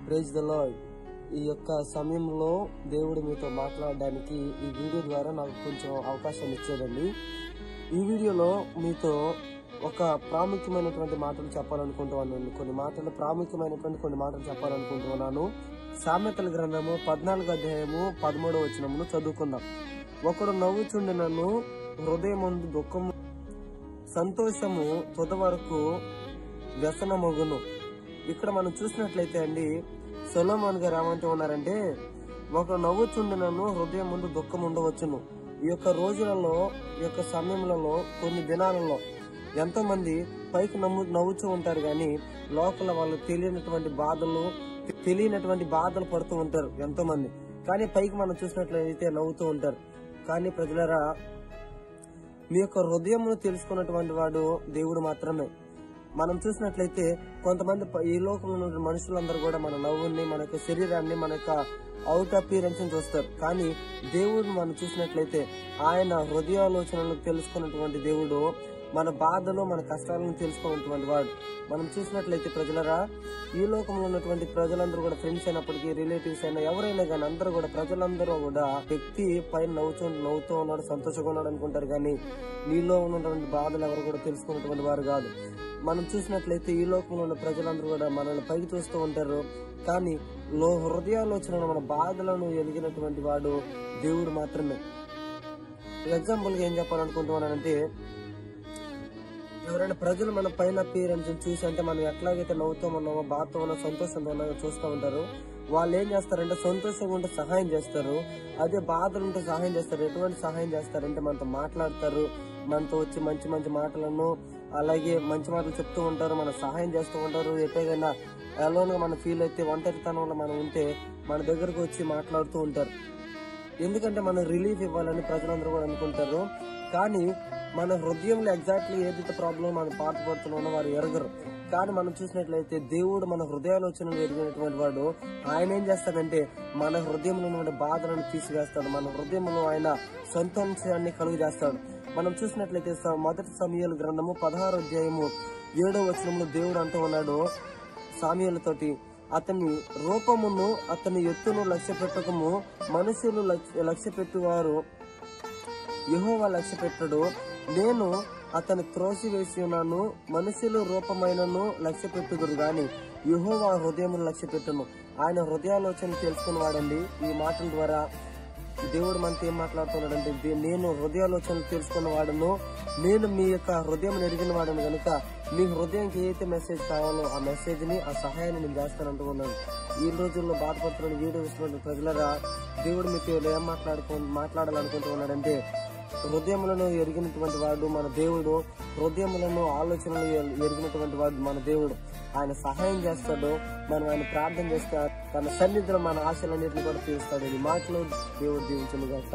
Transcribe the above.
Praise the lord. ఈ యొక్క సమయంలో దేవుడు మీతో మాట్లాడడానికి ఈ వీడియో ద్వారా నాకు కొంచెం అవకాశాన్ని ఇచ్చాడండి. ఈ వీడియోలో మీతో ఒక ప్రాముఖ్యమైనటువంటి మాటలు చెప్పాలనుకుంటున్నాను. కొన్ని మాటలు చెప్పాలనుకుంటున్నాను. సామెతల గ్రంథము 14వ అధ్యాయము 13వ వచనమును చదువుకుందాం. ఒకడు నవ్వుచుండినను హృదయమందు దుఃఖము, సంతోషము తుద వరకు వ్యసనమగును. ఇక్కడ మనం చూసినట్లయితే అండి, సొలొమోన్ గారు ఏమంటూ ఉన్నారంటే, ఒక నవ్వుచుండినను హృదయం ముందు దుఃఖం ఉండవచ్చును. ఈ యొక్క రోజులలో, ఈ యొక్క సమయంలో, కొన్ని దినాలలో ఎంతో మంది పైకి నవ్వుతూ ఉంటారు, కానీ లోపల వాళ్ళు తెలియనటువంటి బాధలు పడుతూ ఉంటారు ఎంతో మంది. కానీ పైకి మనం చూసినట్లయితే నవ్వుతూ ఉంటారు. కానీ ప్రజలరా, మీ యొక్క హృదయమును తెలుసుకున్నటువంటి వాడు దేవుడు మాత్రమే. మనం చూసినట్లయితే కొంతమంది ఈ లోకంలో ఉన్న మనుషులందరూ కూడా మన నవ్వుని, మన యొక్క శరీరాన్ని, మన యొక్క అవుట్ అపియరెన్స్ చూస్తారు. కానీ దేవుడు మనం చూసినట్లయితే ఆయన హృదయాలోచనలు తెలుసుకున్నటువంటి దేవుడు, మన బాధలు, మన కష్టాలను తెలుసుకున్నటువంటి వాడు. మనం చూసినట్లయితే ప్రజలరా, ఈ లోకంలో ఉన్నటువంటి ప్రజలందరూ కూడా, ఫ్రెండ్స్ అయినప్పటికీ, రిలేటివ్స్ అయినా, ఎవరైనా కానీ అందరూ కూడా, ప్రజలందరూ కూడా వ్యక్తి పైన నవ్వుతూ ఉన్నాడు, సంతోషంగా ఉన్నాడు అనుకుంటారు. కానీ నీలో ఉన్నటువంటి బాధలు ఎవరు కూడా తెలుసుకున్నటువంటి వారు కాదు. మనం చూసినట్లయితే ఈ లోకంలో ఉన్న ప్రజలందరూ కూడా మనల్ని పైకి చూస్తూ ఉంటారు, కానీ హృదయాలోచన మన బాధలను ఎదిగినటువంటి వాడు దేవుడు మాత్రమే. ఎగ్జాంపుల్ గా ఏం చెప్పాలనుకుంటున్నానంటే, ఎవరైనా ప్రజలు మన పైన అపియరెన్స్ చూసి, అంటే మనం ఎట్లాగైతే నవ్వుతూ ఉన్నామో, బాధతో ఉన్నా, సంతోషంతో ఉన్నామో చూస్తూ ఉంటారు. వాళ్ళు ఏం చేస్తారంటే, సంతోషంగా ఉంటే సహాయం చేస్తారు, అదే బాధలు ఉంటే సహాయం చేస్తారు. ఎటువంటి సహాయం చేస్తారంటే, మనతో మాట్లాడతారు, మనతో వచ్చి మంచి మంచి మాటలను, అలాగే మంచి మాటలు చెప్తూ ఉంటారు, మన సహాయం చేస్తూ ఉంటారు. ఎప్పుడైనా అలోన్ గా మనం ఫీల్ అయితే, ఒంటరితనంలో మనం ఉంటే మన దగ్గరకు వచ్చి మాట్లాడుతూ ఉంటారు. ఎందుకంటే మనం రిలీఫ్ ఇవ్వాలని ప్రజలందరూ కూడా అనుకుంటారు. కానీ మన హృదయంలో ఎగ్జాక్ట్లీ ఏదైతే ప్రాబ్లం మనం బాధపడుతున్నామో వారు ఎరగరు. కానీ మనం చూసినట్లయితే దేవుడు మన హృదయాలోచనలు ఎరిగినటువంటి వాడు. ఆయన ఏం చేస్తాడంటే, మన హృదయంలో ఉన్న బాధలను తీసివేస్తాడు, మన హృదయంలో ఆయన సంతోషాన్ని కలుగు చేస్తాడు. మనం చూసినట్లయితే మొదటి సమూయేలు గ్రంథము 16వ అధ్యాయము 7వ వచనంలో దేవుడు అంటూ ఉన్నాడు సామూయేలుతోటి, అతని రూపమును అతని ఎత్తును లక్ష్య పెట్టకము, మనుషులు లక్ష్య పెట్టువారు యెహోవా లక్ష్య పెట్టడు. నేను అతని త్రోసివేసి ఉన్నాను, మనుషులు రూపమైనను లక్ష్య పెట్టుదురు గాని యెహోవా హృదయమును లక్ష్య పెట్టును. ఆయన హృదయాలోచన తెలుసుకుని వాడండి. ఈ మాటల ద్వారా దేవుడు మనతో ఏం మాట్లాడుతున్నాడంటే, నేను హృదయాలోచనలు తెలుసుకున్న వాడను, నేను మీ యొక్క హృదయం ఎరిగిన వాడను కనుక మీ హృదయంకి ఏదైతే మెసేజ్ కావాలో ఆ మెసేజ్ ని, ఆ సహాయాన్ని నేను చేస్తానంటూ ఉన్నాను. ఈ రోజుల్లో బాధపడుతున్న వీడియో ఇస్తున్న ప్రజలరా, దేవుడు మీకు ఏం మాట్లాడాలనుకుంటూ ఉన్నాడంటే, హృదయములను ఎరిగినటువంటి వాడు మన దేవుడు, హృదయములను ఆలోచనలు ఎరిగినటువంటి వాడు మన దేవుడు. ఆయన సహాయం చేస్తాడు. మనం ఆయన ప్రార్థన చేస్తే తన సన్నిధిలో మన ఆశలన్నింటినీ కూడా తీరుస్తాడు. ఈ మాటలు దేవుడు దీవించును గాక.